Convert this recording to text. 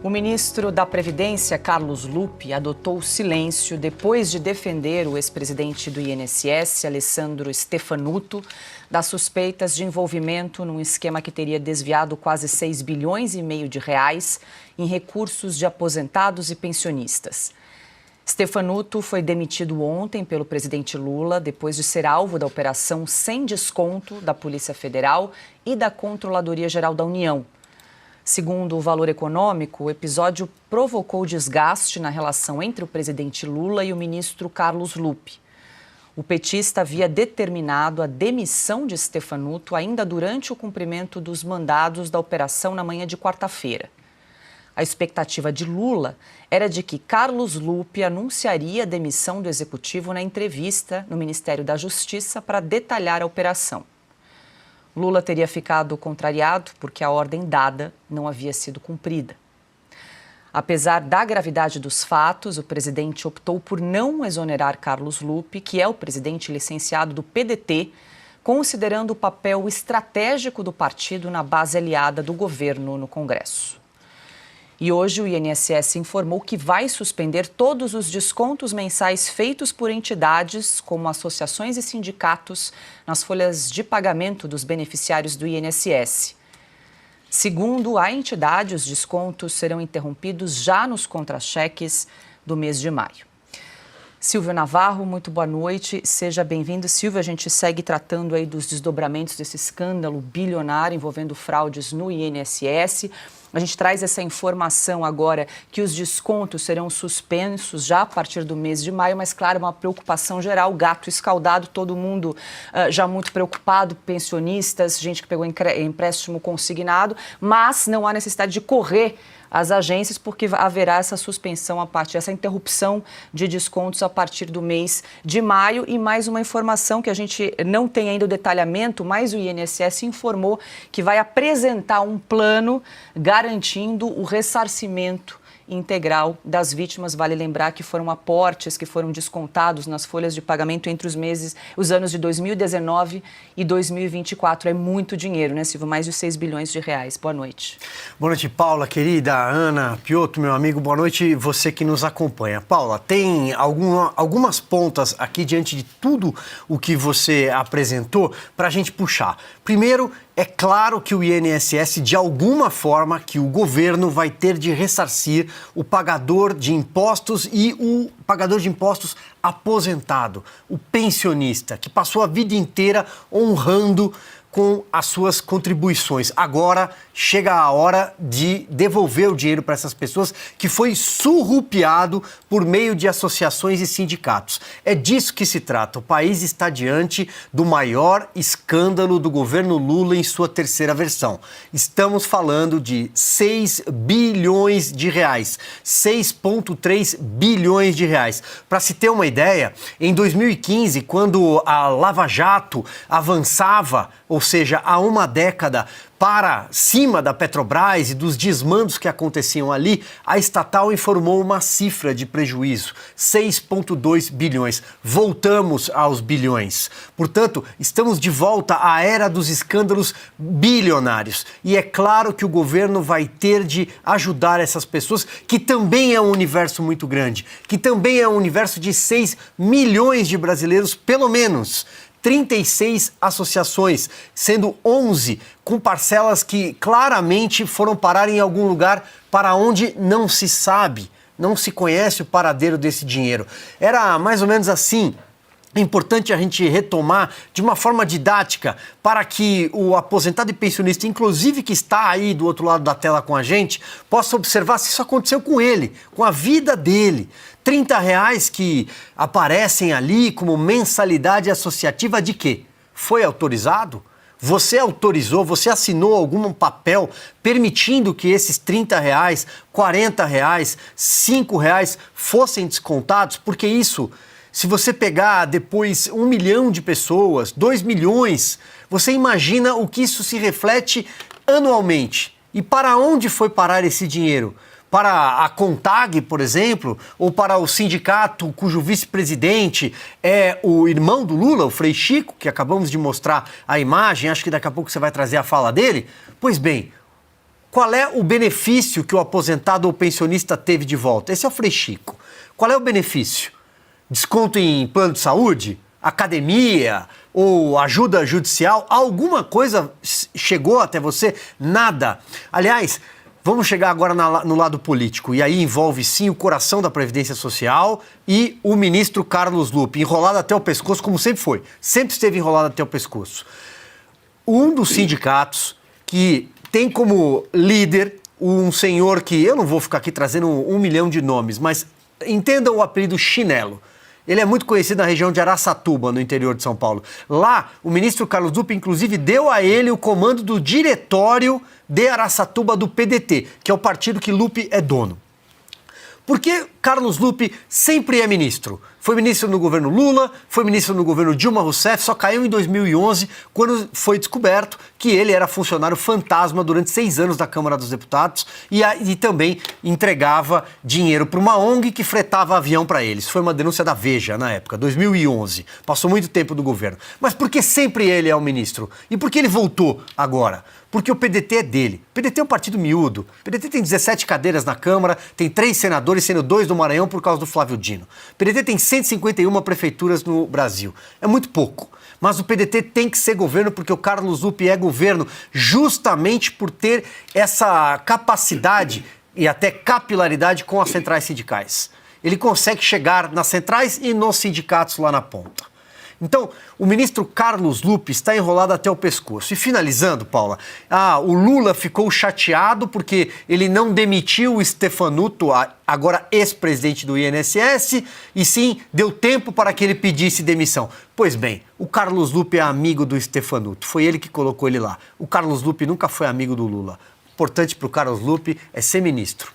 O ministro da Previdência, Carlos Lupi, adotou silêncio depois de defender o ex-presidente do INSS, Alessandro Stefanuto, das suspeitas de envolvimento num esquema que teria desviado quase 6,5 bilhões de reais em recursos de aposentados e pensionistas. Stefanuto foi demitido ontem pelo presidente Lula depois de ser alvo da operação sem desconto da Polícia Federal e da Controladoria Geral da União. Segundo o Valor Econômico, o episódio provocou desgaste na relação entre o presidente Lula e o ministro Carlos Lupi. O petista havia determinado a demissão de Stefanuto ainda durante o cumprimento dos mandados da operação na manhã de quarta-feira. A expectativa de Lula era de que Carlos Lupi anunciaria a demissão do executivo na entrevista no Ministério da Justiça para detalhar a operação. Lula teria ficado contrariado porque a ordem dada não havia sido cumprida. Apesar da gravidade dos fatos, o presidente optou por não exonerar Carlos Lupi, que é o presidente licenciado do PDT, considerando o papel estratégico do partido na base aliada do governo no Congresso. E hoje o INSS informou que vai suspender todos os descontos mensais feitos por entidades, como associações e sindicatos, nas folhas de pagamento dos beneficiários do INSS. Segundo a entidade, os descontos serão interrompidos já nos contra-cheques do mês de maio. Silvio Navarro, muito boa noite, seja bem-vindo. Silvio, a gente segue tratando aí dos desdobramentos desse escândalo bilionário envolvendo fraudes no INSS. A gente traz essa informação agora que os descontos serão suspensos já a partir do mês de maio, mas, claro, uma preocupação geral, gato escaldado, todo mundo já muito preocupado, pensionistas, gente que pegou empréstimo consignado, mas não há necessidade de correr às agências porque haverá essa suspensão, essa interrupção de descontos a partir do mês de maio. E mais uma informação que a gente não tem ainda o detalhamento, mas o INSS informou que vai apresentar um plano garantindo o ressarcimento integral das vítimas. Vale lembrar que foram aportes que foram descontados nas folhas de pagamento entre os anos de 2019 e 2024. É muito dinheiro, né, Silvio? Mais de 6 bilhões de reais. Boa noite. Boa noite, Paula, querida, Ana, Piotr, meu amigo. Boa noite, você que nos acompanha. Paula, tem algumas pontas aqui diante de tudo o que você apresentou para a gente puxar. Primeiro, é claro que o INSS, de alguma forma, que o governo vai ter de ressarcir o pagador de impostos e o pagador de impostos aposentado, o pensionista, que passou a vida inteira honrando com as suas contribuições. Agora chega a hora de devolver o dinheiro para essas pessoas que foi surrupiado por meio de associações e sindicatos. É disso que se trata. O país está diante do maior escândalo do governo Lula em sua terceira versão. Estamos falando de 6 bilhões de reais, 6,3 bilhões de reais. Para se ter uma ideia, em 2015, quando a Lava Jato avançava, ou seja, há uma década, para cima da Petrobras e dos desmandos que aconteciam ali, a estatal informou uma cifra de prejuízo, 6,2 bilhões. Voltamos aos bilhões. Portanto, estamos de volta à era dos escândalos bilionários. E é claro que o governo vai ter de ajudar essas pessoas, que também é um universo muito grande, que também é um universo de 6 milhões de brasileiros, pelo menos. 36 associações, sendo 11 com parcelas que claramente foram parar em algum lugar para onde não se sabe, não se conhece o paradeiro desse dinheiro. Era mais ou menos assim. É importante a gente retomar de uma forma didática para que o aposentado e pensionista, inclusive que está aí do outro lado da tela com a gente, possa observar se isso aconteceu com ele, com a vida dele. R$30 que aparecem ali como mensalidade associativa de quê? Foi autorizado? Você autorizou, você assinou algum papel permitindo que esses R$30, R$40, R$5 fossem descontados? Porque isso, se você pegar depois 1 milhão de pessoas, 2 milhões, você imagina o que isso se reflete anualmente. E para onde foi parar esse dinheiro? Para a CONTAG, por exemplo, ou para o sindicato cujo vice-presidente é o irmão do Lula, o Frei Chico, que acabamos de mostrar a imagem, acho que daqui a pouco você vai trazer a fala dele. Pois bem, Qual é o benefício que o aposentado ou pensionista teve de volta? Esse é o Frei Chico. Qual é o benefício? Desconto em plano de saúde? Academia? Ou ajuda judicial? Alguma coisa chegou até você? Nada. Aliás, vamos chegar agora no lado político. E aí envolve, sim, o coração da Previdência Social e o ministro Carlos Lupe, enrolado até o pescoço, como sempre foi. Sempre esteve enrolado até o pescoço. Um dos sindicatos que tem como líder um senhor que, eu não vou ficar aqui trazendo 1 milhão de nomes, mas entenda o apelido Chinelo. Ele é muito conhecido na região de Araçatuba, no interior de São Paulo. Lá, o ministro Carlos Lupe, inclusive, deu a ele o comando do diretório de Araçatuba do PDT, que é o partido que Lupe é dono. Por que Carlos Lupe sempre é ministro? Foi ministro no governo Lula, foi ministro no governo Dilma Rousseff, só caiu em 2011, quando foi descoberto que ele era funcionário fantasma durante 6 anos da Câmara dos Deputados e também entregava dinheiro para uma ONG que fretava avião para eles. Foi uma denúncia da Veja na época, 2011. Passou muito tempo do governo. Mas por que sempre ele é o ministro? E por que ele voltou agora? Porque o PDT é dele. O PDT é um partido miúdo. O PDT tem 17 cadeiras na Câmara, tem 3 senadores, sendo 2 do Maranhão por causa do Flávio Dino. O PDT tem 151 prefeituras no Brasil. É muito pouco. Mas o PDT tem que ser governo porque o Carlos Lupe é governo justamente por ter essa capacidade e até capilaridade com as centrais sindicais. Ele consegue chegar nas centrais e nos sindicatos lá na ponta. Então, o ministro Carlos Lupe está enrolado até o pescoço. E finalizando, Paula, o Lula ficou chateado porque ele não demitiu o Stefanuto, agora ex-presidente do INSS, e sim deu tempo para que ele pedisse demissão. Pois bem, o Carlos Lupe é amigo do Stefanuto, foi ele que colocou ele lá. O Carlos Lupe nunca foi amigo do Lula. O importante para o Carlos Lupe é ser ministro.